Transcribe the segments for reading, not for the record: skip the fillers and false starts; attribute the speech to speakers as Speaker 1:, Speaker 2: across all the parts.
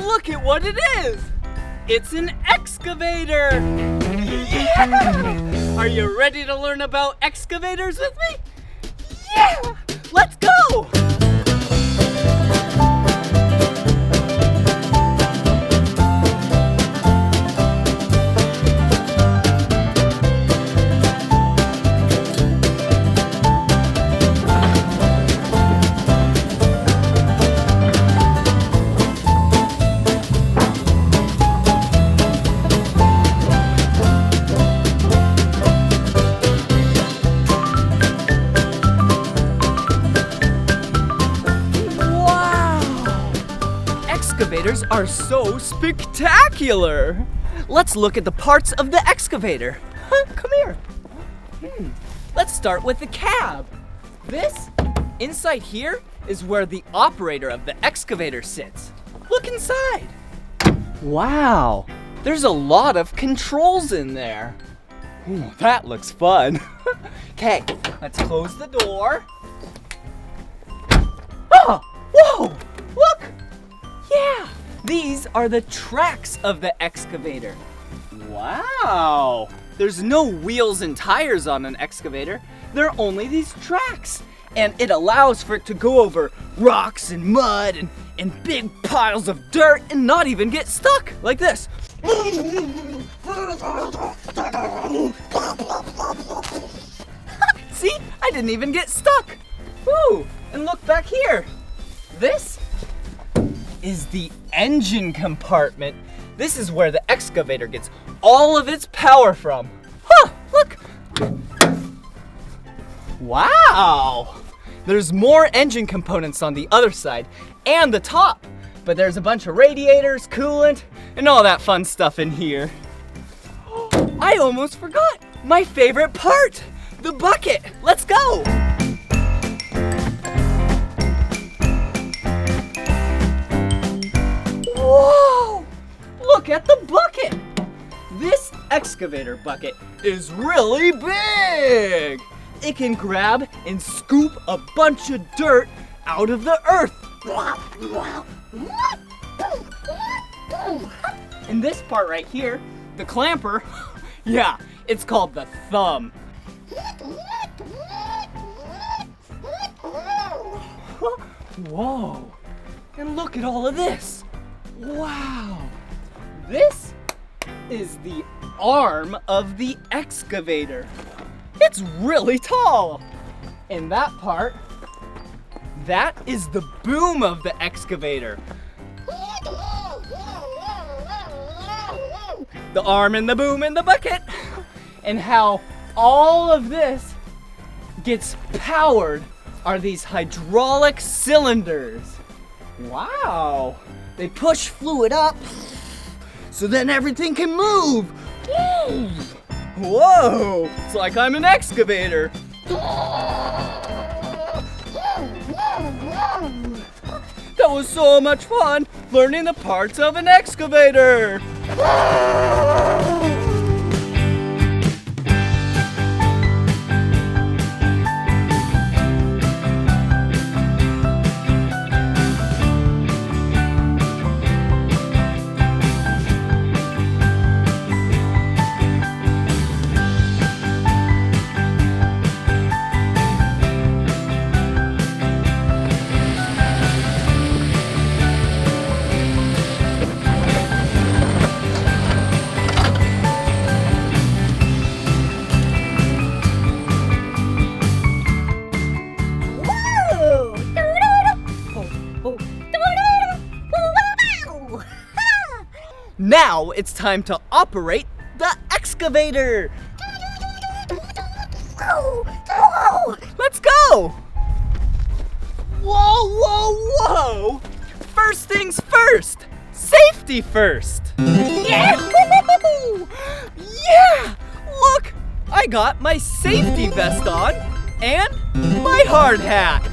Speaker 1: look at what it is! It's an excavator! Yeah! Are you ready to learn about excavators with me? Yeah! Let's go! Excavators are so spectacular! Let's look at the parts of the excavator. Come here. Let's start with the cab. This, inside here, is where the operator of the excavator sits. Look inside. Wow, there's a lot of controls in there. Ooh, that looks fun. Okay, let's close the door. Oh, whoa, look! Yeah, these are the tracks of the excavator. Wow, there's no wheels and tires on an excavator. There are only these tracks. And it allows for it to go over rocks and mud and big piles of dirt and not even get stuck, like this. See, I didn't even get stuck. Woo, and look back here. This is the engine compartment. This is where the excavator gets all of its power from. Huh, look. Wow. There's more engine components on the other side and the top, but there's a bunch of radiators, coolant, and all that fun stuff in here. I almost forgot my favorite part, the bucket. Let's go. Whoa! Look at the bucket! This excavator bucket is really big! It can grab and scoop a bunch of dirt out of the earth. And this part right here, the clamper, yeah, it's called the thumb. Whoa! And look at all of this. Wow! This is the arm of the excavator. It's really tall. And that part, that is the boom of the excavator. The arm and the boom and the bucket. And how all of this gets powered are these hydraulic cylinders. Wow. They push fluid up so then everything can move. Whoa, it's like I'm an excavator. That was so much fun learning the parts of an excavator. Now it's time to operate the excavator. Let's go. Whoa, whoa, whoa. First things first. Safety first. Yeah. Yeah. Look, I got my safety vest on and my hard hat.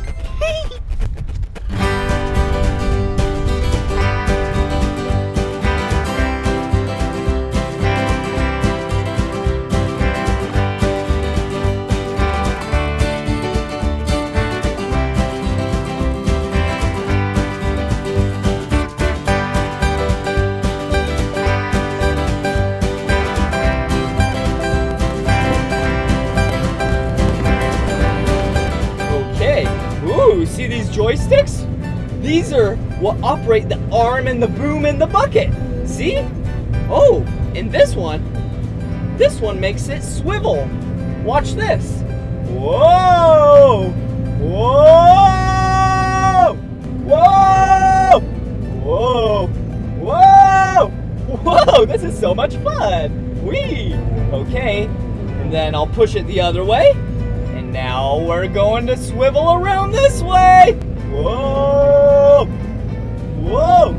Speaker 1: will operate the arm and the boom in the bucket. See? Oh, and this one makes it swivel. Watch this. Whoa! Whoa! Whoa! Whoa! Whoa! Whoa! This is so much fun. Whee! Okay, and then I'll push it the other way. And now we're going to swivel around this way. Whoa! Whoa!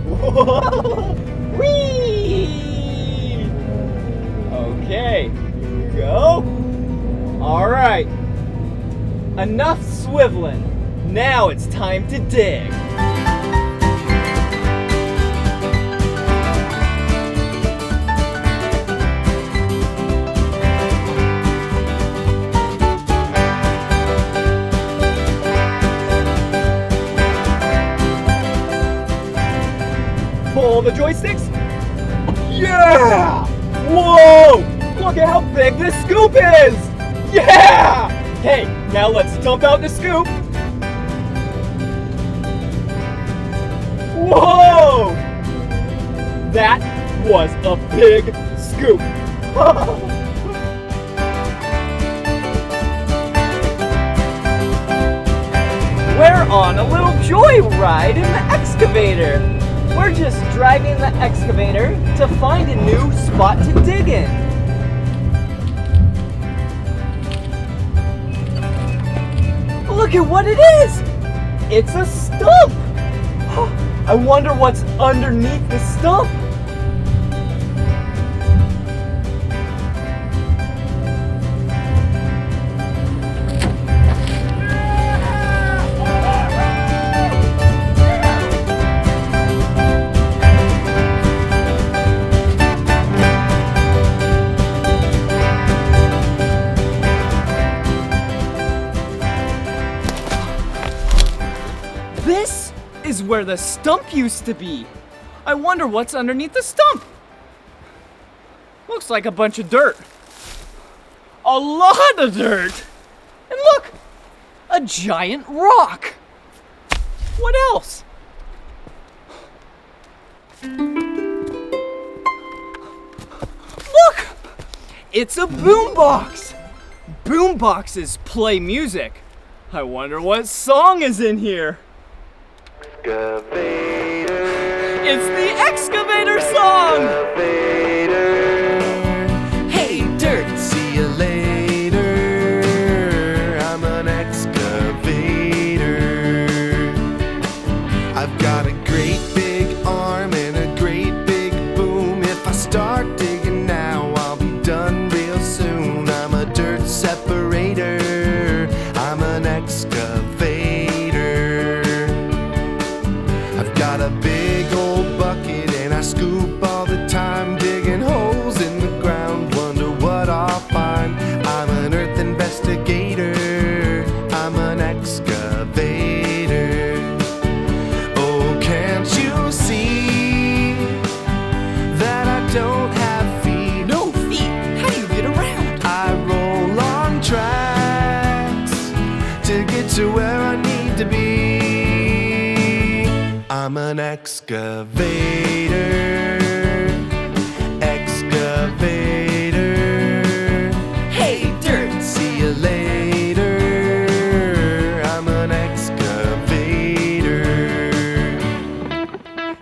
Speaker 1: Whoa! Whee! Okay, here we go. All right, enough swiveling. Now it's time to dig. Pull the joysticks. Yeah! Whoa! Look at how big this scoop is! Yeah! Hey, now let's dump out the scoop. Whoa! That was a big scoop. We're on a little joyride in the excavator. We're just driving the excavator to find a new spot to dig in. Look at what it is! It's a stump! I wonder what's underneath the stump. This is where the stump used to be. I wonder what's underneath the stump. Looks like a bunch of dirt. A lot of dirt. And look, a giant rock. What else? Look, it's a boombox. Boomboxes play music. I wonder what song is in here.
Speaker 2: Excavator.
Speaker 1: It's the excavator song!
Speaker 2: Excavator.
Speaker 3: Hey, dirt!
Speaker 2: See you later. I'm an excavator. I've got a great big arm and a great big boom. If I start digging now, I'll be done real soon. I'm a dirt separator. I'm an excavator. I've got a big old bucket and I scoop all the time, digging holes in the ground, wonder what I'll find. I'm an earth investigator, I'm an excavator. Oh, can't you see that I don't have feet?
Speaker 3: No feet! How do you get around?
Speaker 2: I roll on tracks to get to where I need to be. I'm an excavator, excavator.
Speaker 3: Hey, dirt!
Speaker 2: See you later. I'm an excavator.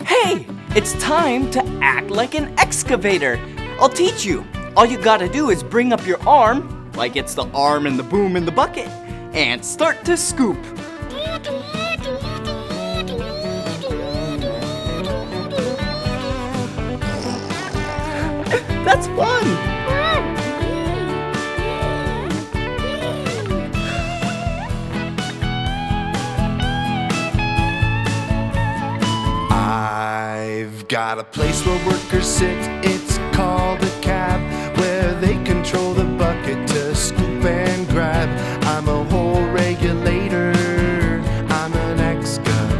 Speaker 1: Hey, it's time to act like an excavator. I'll teach you. All you gotta do is bring up your arm, like it's the arm and the boom in the bucket, and start to scoop. That's fun!
Speaker 2: I've got a place where workers sit, it's called a cab, where they control the bucket to scoop and grab. I'm a hole regulator, I'm an excavator.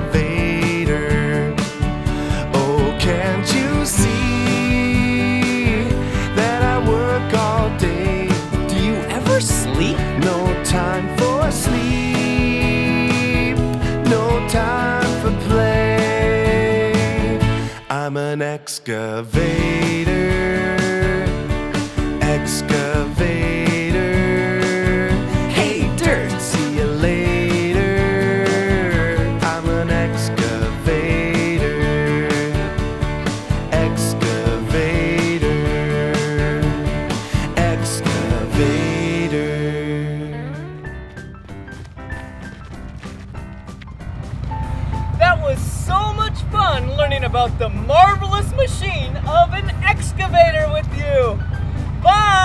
Speaker 2: Oh, can't you see that I work all day?
Speaker 1: Do you ever sleep?
Speaker 2: No time for sleep, no time an excavator. Excavator.
Speaker 3: Hey, dirt.
Speaker 2: See you later. I'm an excavator. Excavator. Excavator.
Speaker 1: That was so much fun learning about the marvelous machine of an excavator with you. Bye!